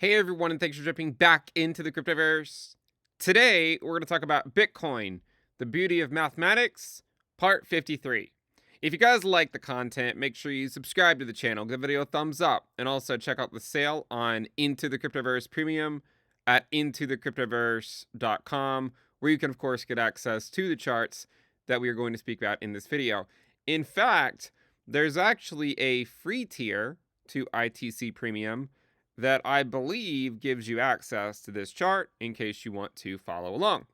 Hey everyone, and thanks for jumping back into the Cryptoverse. Today, we're going to talk about Bitcoin, the Beauty of Mathematics, part 53. If you guys like the content, make sure you subscribe to the channel, give the video a thumbs up, and also check out the sale on Into the Cryptoverse Premium at intothecryptoverse.com, where you can, of course, get access to the charts that we are going to speak about in this video. In fact, there's actually a free tier to ITC Premium that I believe gives you access to this chart in case you want to follow along.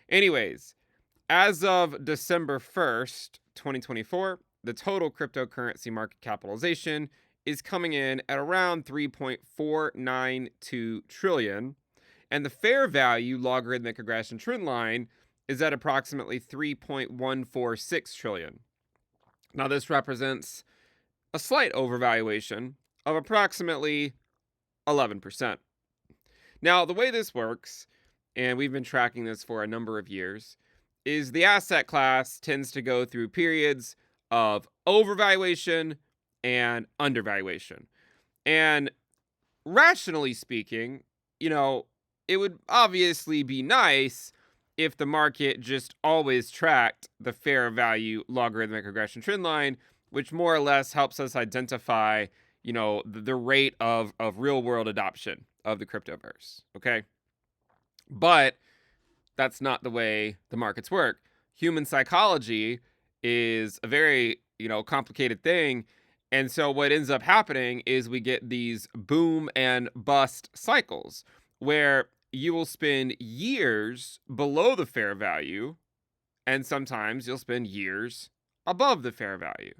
Anyways, as of December 1st, 2024, the total cryptocurrency market capitalization is coming in at around 3.492 trillion, and the fair value logarithmic regression trend line is at approximately 3.146 trillion. Now, this represents a slight overvaluation of approximately 11%. Now, the way this works, and we've been tracking this for a number of years, is the asset class tends to go through periods of overvaluation and undervaluation. And rationally speaking, it would obviously be nice if the market just always tracked the fair value logarithmic regression trend line, which more or less helps us identify the rate of real world adoption of the cryptoverse. Okay. But that's not the way the markets work. Human psychology is a very, complicated thing. And so what ends up happening is we get these boom and bust cycles where you will spend years below the fair value, and sometimes you'll spend years above the fair value.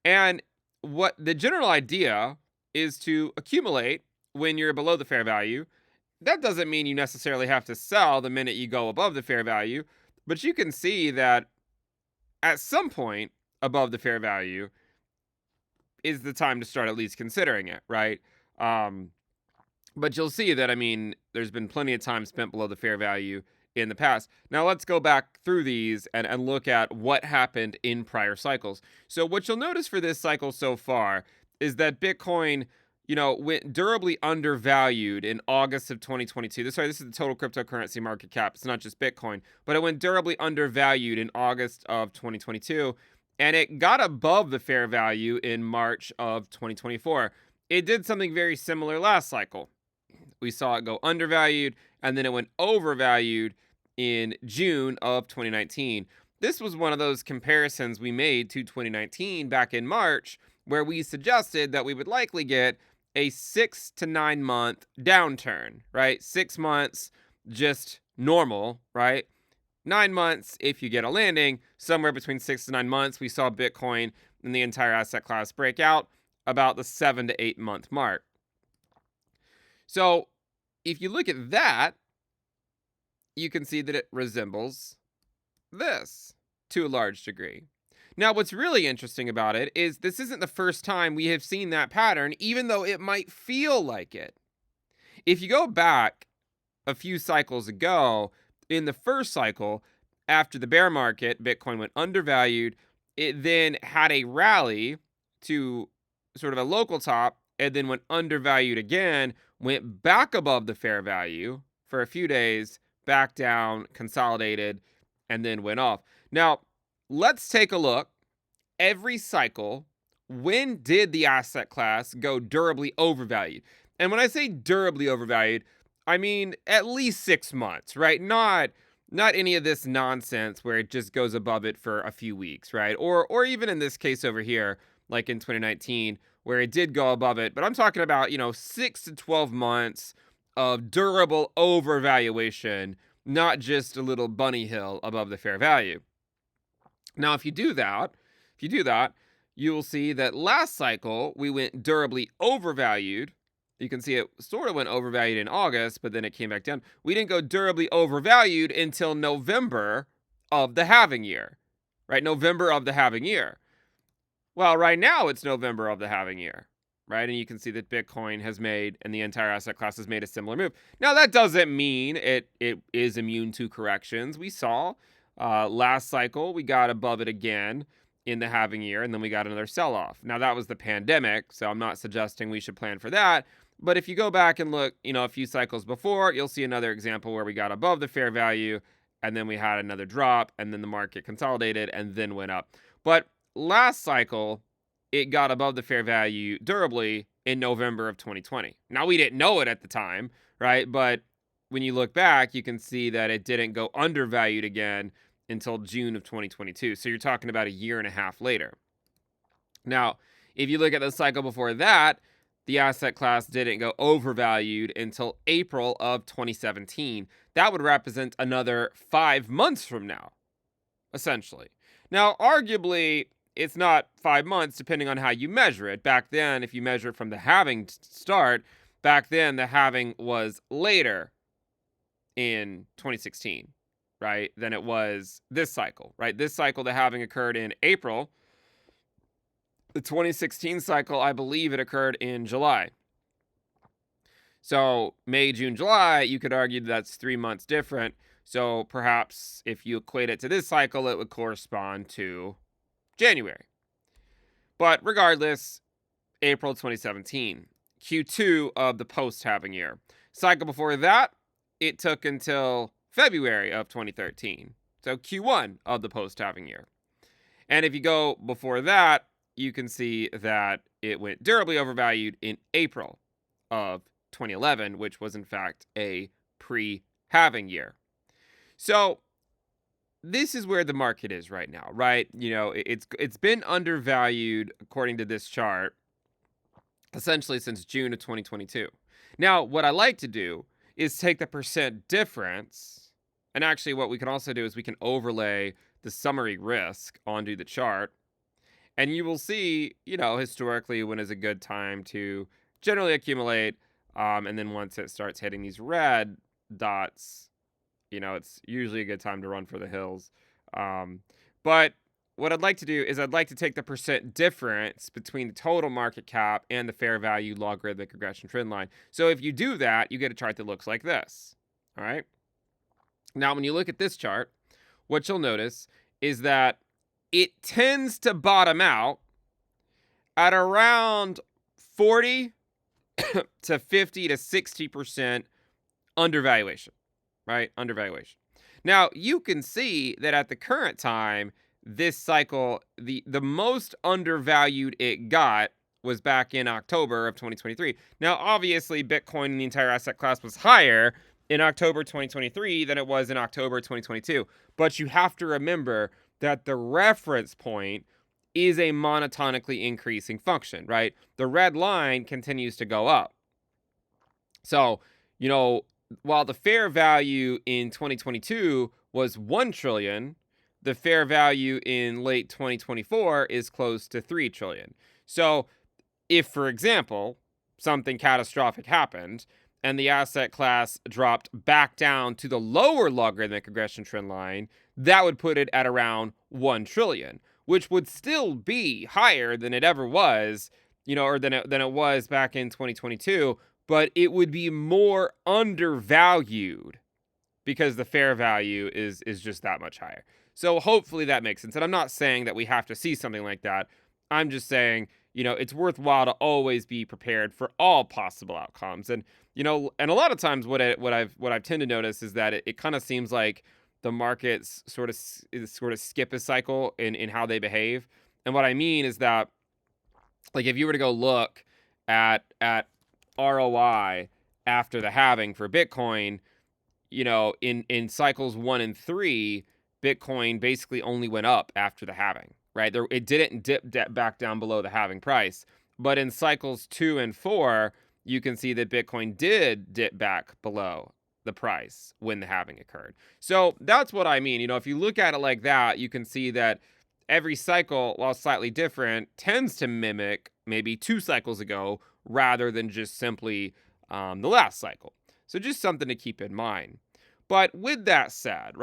And what the general idea is to accumulate when you're below the fair value. That doesn't mean you necessarily have to sell the minute you go above the fair value, but you can see that at some point above the fair value is the time to start at least considering it, right? But you'll see that, there's been plenty of time spent below the fair value in the past. Now let's go back through these and look at what happened in prior cycles. So what you'll notice for this cycle so far is that Bitcoin, went durably undervalued in August of 2022. This is the total cryptocurrency market cap. It's not just Bitcoin, but it went durably undervalued in August of 2022, and it got above the fair value in March of 2024. It did something very similar last cycle. We saw it go undervalued, and then it went overvalued in June of 2019. This was one of those comparisons we made to 2019 back in March, where we suggested that we would likely get a 6 to 9 month downturn, right? 6 months, just normal, right? 9 months, if you get a landing, somewhere between 6 to 9 months, we saw Bitcoin and the entire asset class break out about the 7 to 8 month mark. So if you look at that, you can see that it resembles this to a large degree. Now, what's really interesting about it is this isn't the first time we have seen that pattern, even though it might feel like it. If you go back a few cycles ago, in the first cycle, after the bear market, Bitcoin went undervalued. It then had a rally to sort of a local top and then went undervalued again, went back above the fair value for a few days, back down, consolidated, and then went off. Now, let's take a look. Every cycle, when did the asset class go durably overvalued? And when I say durably overvalued, I mean at least 6 months, right? Not any of this nonsense where it just goes above it for a few weeks, right? Or even in this case over here, like in 2019, where it did go above it. But I'm talking about, 6 to 12 months of durable overvaluation, not just a little bunny hill above the fair value. Now, if you do that, you will see that last cycle we went durably overvalued. You can see it sort of went overvalued in August, but then it came back down. We didn't go durably overvalued until November of the halving year, right? November of the halving year. Well, right now it's November of the halving year, right? And you can see that Bitcoin has made, and the entire asset class has made a similar move. Now, that doesn't mean it is immune to corrections. We saw last cycle, we got above it again in the halving year, and then we got another sell-off. Now, that was the pandemic, so I'm not suggesting we should plan for that. But if you go back and look, a few cycles before, you'll see another example where we got above the fair value and then we had another drop and then the market consolidated and then went up. But last cycle, it got above the fair value durably in November of 2020. Now, we didn't know it at the time, right? But when you look back, you can see that it didn't go undervalued again until June of 2022. So you're talking about a year and a half later. Now, if you look at the cycle before that, the asset class didn't go overvalued until April of 2017. That would represent another 5 months from now, essentially. Now, arguably, it's not 5 months depending on how you measure it. Back then, if you measure it from the halving start, back then the halving was later in 2016, right, than it was this cycle, right? This cycle, the halving occurred in April. The 2016 cycle, I believe it occurred in July. So May, June, July, you could argue that's 3 months different. So perhaps if you equate it to this cycle, it would correspond to January. But regardless, April 2017, Q2 of the post-halving year. Cycle before that, it took until February of 2013. So Q1 of the post-halving year. And if you go before that, you can see that it went durably overvalued in April of 2011, which was in fact a pre-halving year. So this is where the market is right now, right? It's been undervalued according to this chart essentially since June of 2022. Now, what I like to do is take the percent difference, and actually what we can also do is we can overlay the summary risk onto the chart. And you will see, historically when is a good time to generally accumulate. And then once it starts hitting these red dots, it's usually a good time to run for the hills. But what I'd like to do is I'd like to take the percent difference between the total market cap and the fair value logarithmic regression trend line. So if you do that, you get a chart that looks like this. All right. Now, when you look at this chart, what you'll notice is that it tends to bottom out at around 40 to 50 to 60% undervaluation, right? Undervaluation. Now, you can see that at the current time, this cycle, the most undervalued it got was back in October of 2023. Now, obviously, Bitcoin and the entire asset class was higher in October 2023 than it was in October 2022. But you have to remember that the reference point is a monotonically increasing function, right? The red line continues to go up. So, while the fair value in 2022 was 1 trillion, the fair value in late 2024 is close to 3 trillion. So, if, for example, something catastrophic happened and the asset class dropped back down to the lower logarithmic regression trend line, that would put it at around 1 trillion, which would still be higher than it ever was, or than it was back in 2022, but it would be more undervalued because the fair value is just that much higher. So hopefully that makes sense. And I'm not saying that we have to see something like that. I'm just saying, it's worthwhile to always be prepared for all possible outcomes. And, and a lot of times what I've tend to notice is that it kind of seems like the markets sort of skip a cycle in how they behave. And what I mean is that, like, if you were to go look at ROI after the halving for Bitcoin, in cycles 1 and 3, Bitcoin basically only went up after the halving, right? It didn't dip back down below the halving price. But in cycles 2 and 4, you can see that Bitcoin did dip back below the price when the halving occurred. So that's what I mean. If you look at it like that, you can see that every cycle, while slightly different, tends to mimic maybe 2 cycles ago rather than just simply the last cycle. So just something to keep in mind. But with that said,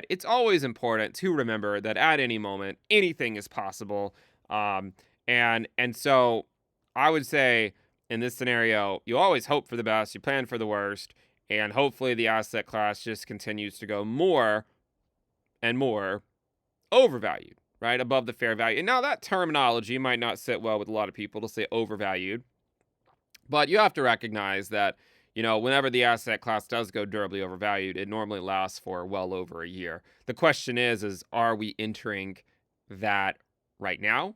it's always important to remember that at any moment, anything is possible. And so I would say in this scenario, you always hope for the best, you plan for the worst, and hopefully the asset class just continues to go more and more overvalued, right? Above the fair value. And now that terminology might not sit well with a lot of people to say overvalued. But you have to recognize that, whenever the asset class does go durably overvalued, it normally lasts for well over a year. The question is are we entering that right now?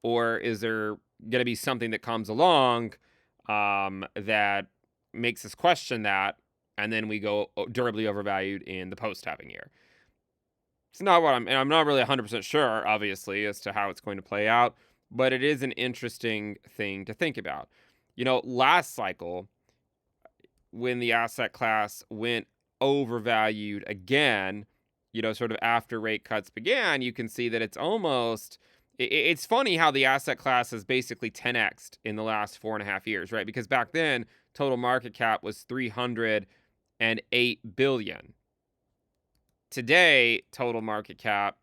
Or is there going to be something that comes along that makes us question that, and then we go durably overvalued in the post-halving year? It's not what I'm not really 100% sure, obviously, as to how it's going to play out, but it is an interesting thing to think about. Last cycle, when the asset class went overvalued again, sort of after rate cuts began, you can see that it's funny how the asset class has basically 10x'd in the last 4.5 years, right? Because back then, total market cap was 308 billion. Today, total market cap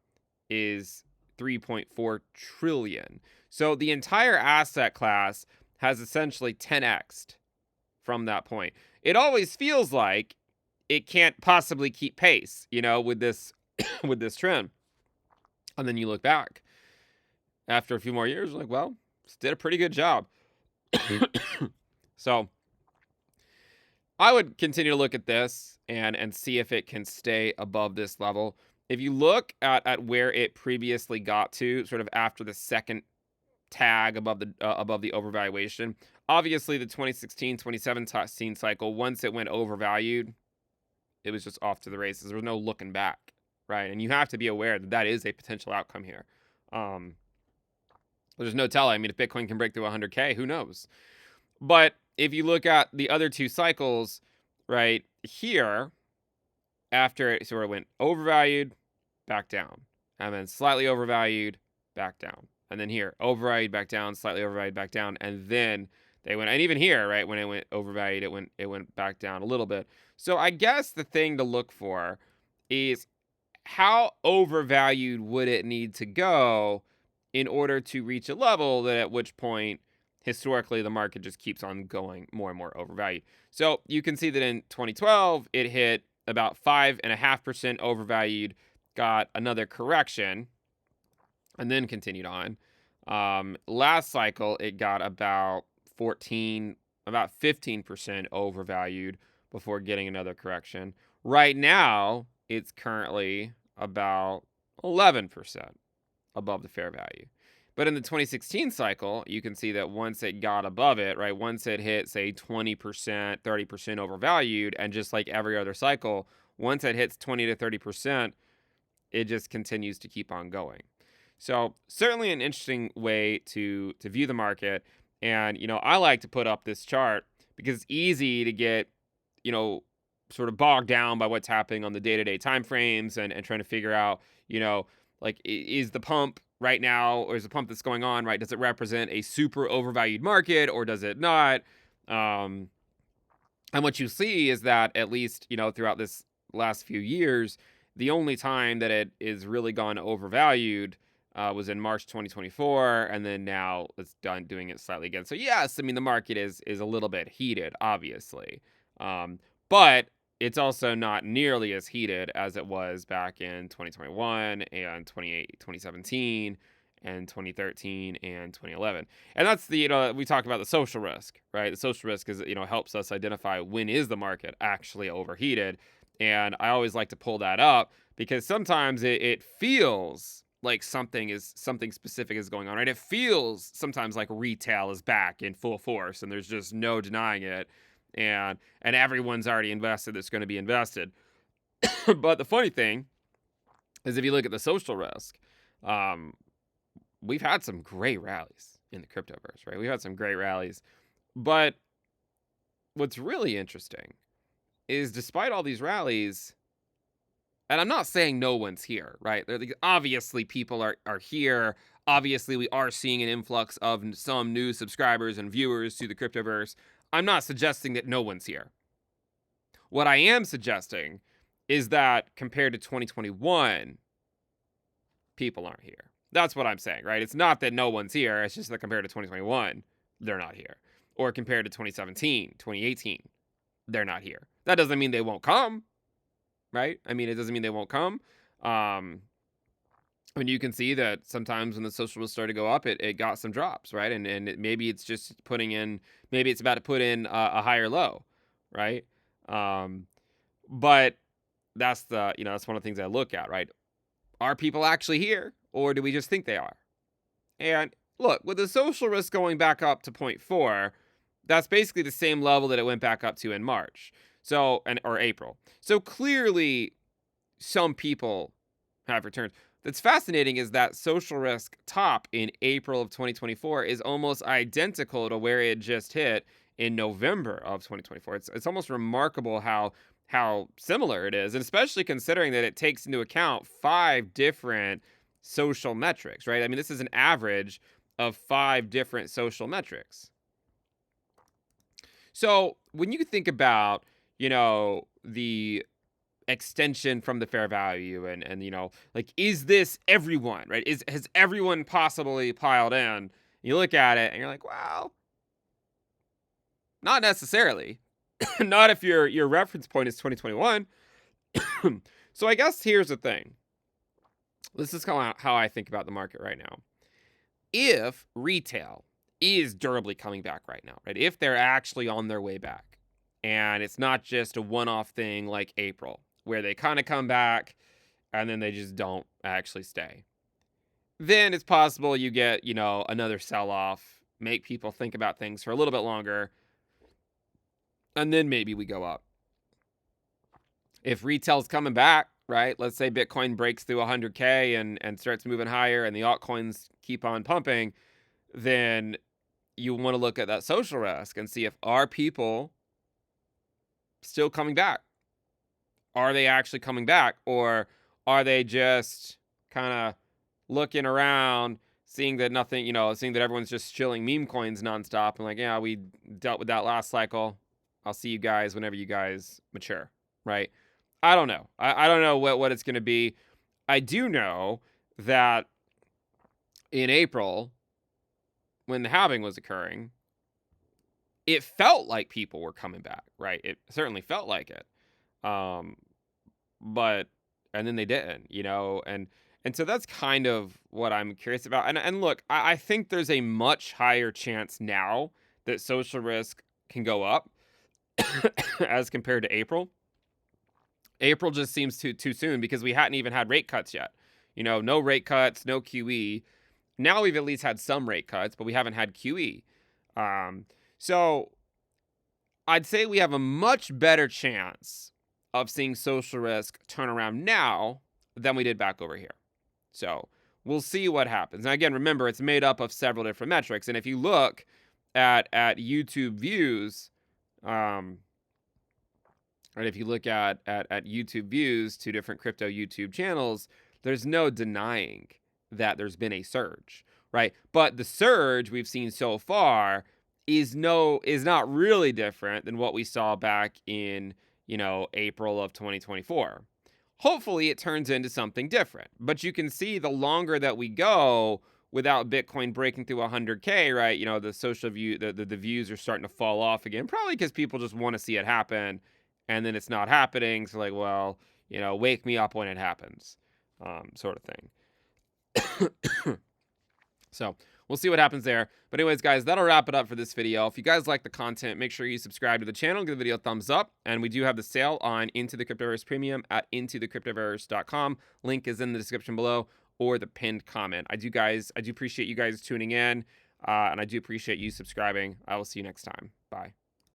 is 3.4 trillion. So the entire asset class has essentially 10x'd from that point. It always feels like it can't possibly keep pace, with this with this trend. And then you look back after a few more years, like, well, it's did a pretty good job. So I would continue to look at this and see if it can stay above this level. If you look at where it previously got to, sort of after the second tag above the overvaluation, obviously the 2016-2017 cycle, once it went overvalued, it was just off to the races. There was no looking back, right? And you have to be aware that that is a potential outcome here. There's no telling. I mean, if Bitcoin can break through 100K, who knows? But if you look at the other two cycles, right here, after it sort of went overvalued, back down, and then slightly overvalued, back down, and then here, overvalued, back down, slightly overvalued, back down, and then they went, and even here, right, when it went overvalued, it went back down a little bit. So I guess the thing to look for is how overvalued would it need to go in order to reach a level that at which point historically the market just keeps on going more and more overvalued. So you can see that in 2012 it hit about 5.5% overvalued, got another correction, and then continued on. Last cycle it got about 15% overvalued before getting another correction. Right now it's currently about 11% above the fair value. But in the 2016 cycle, you can see that once it got above it, right, once it hit, say, 20%, 30% overvalued, and just like every other cycle, once it hits 20 to 30%, it just continues to keep on going. So certainly an interesting way to view the market. And, I like to put up this chart because it's easy to get, sort of bogged down by what's happening on the day-to-day time frames and trying to figure out, like, is the pump right now, or is the pump that's going on, right, does it represent a super overvalued market or does it not? And what you see is that at least, throughout this last few years, the only time that it is really gone overvalued was in March 2024, and then now it's done doing it slightly again. So yes, I mean the market is a little bit heated, obviously, but it's also not nearly as heated as it was back in 2021 and 2017 and 2013 and 2011. And that's we talk about the social risk, right? The social risk is, helps us identify when is the market actually overheated. And I always like to pull that up because sometimes it feels like something specific is going on, right? It feels sometimes like retail is back in full force and there's just no denying it. And everyone's already invested that's going to be invested. But the funny thing is if you look at the social risk, we've had some great rallies in the cryptoverse, right? We've had some great rallies. But what's really interesting is despite all these rallies, and I'm not saying no one's here, right? Obviously, people are here. Obviously, we are seeing an influx of some new subscribers and viewers to the cryptoverse. I'm not suggesting that no one's here. What I am suggesting is that compared to 2021, people aren't here. That's what I'm saying, right? It's not that no one's here. It's just that compared to 2021, they're not here. Or compared to 2017, 2018, they're not here. That doesn't mean they won't come, right? I mean, it doesn't mean they won't come. And you can see that sometimes when the social risk started to go up, it got some drops, right? Maybe it's just putting in, maybe it's about to put in a higher low, right? Um, but that's that's one of the things I look at, right? Are people actually here, or do we just think they are? And look, with the social risk going back up to point 0.4, that's basically the same level that it went back up to in March. So, or April. So clearly some people have returned. That's fascinating is that social risk top in April of 2024 is almost identical to where it just hit in November of 2024. It's almost remarkable how similar it is, and especially considering that it takes into account 5 different social metrics, right? I mean, this is an average of 5 different social metrics. So, when you think about, the extension from the fair value and like, is this everyone, right? Has everyone possibly piled in? You look at it and you're like, well, not necessarily. Not if your reference point is 2021. So I guess here's the thing. This is how I think about the market right now. If retail is durably coming back right now, right? If they're actually on their way back and it's not just a one-off thing like April where they kind of come back and then they just don't actually stay, then it's possible you get, another sell-off, make people think about things for a little bit longer, and then maybe we go up. If retail's coming back, right? Let's say Bitcoin breaks through 100K and starts moving higher and the altcoins keep on pumping, then you want to look at that social risk and see if are people still coming back? Are they actually coming back? Or are they just kind of looking around, seeing that nothing, seeing that everyone's just chilling meme coins nonstop and like, yeah, we dealt with that last cycle. I'll see you guys whenever you guys mature, right? I don't know. I don't know what it's going to be. I do know that in April, when the halving was occurring, it felt like people were coming back, right? It certainly felt like it. Um, but and then they didn't, and so that's kind of what I'm curious about. And look, I think there's a much higher chance now that social risk can go up as compared to April. April just seems too soon because we hadn't even had rate cuts yet. No rate cuts, no QE. Now we've at least had some rate cuts, but we haven't had QE. So I'd say we have a much better chance of seeing social risk turn around now than we did back over here. So we'll see what happens. And again, remember, it's made up of several different metrics. And if you look at YouTube views, right, if you look at YouTube views to different crypto YouTube channels, there's no denying that there's been a surge, right? But the surge we've seen so far is not really different than what we saw back in, April of 2024. Hopefully it turns into something different. But you can see the longer that we go without Bitcoin breaking through 100K, right? The social view, the views are starting to fall off again, probably because people just want to see it happen and then it's not happening. So like, well, wake me up when it happens, sort of thing. So we'll see what happens there. But anyways, guys, that'll wrap it up for this video. If you guys like the content, make sure you subscribe to the channel, give the video a thumbs up. And we do have the sale on Into the Cryptoverse Premium at intothecryptoverse.com. Link is in the description below or the pinned comment. I do appreciate you guys tuning in, and I do appreciate you subscribing. I will see you next time. Bye.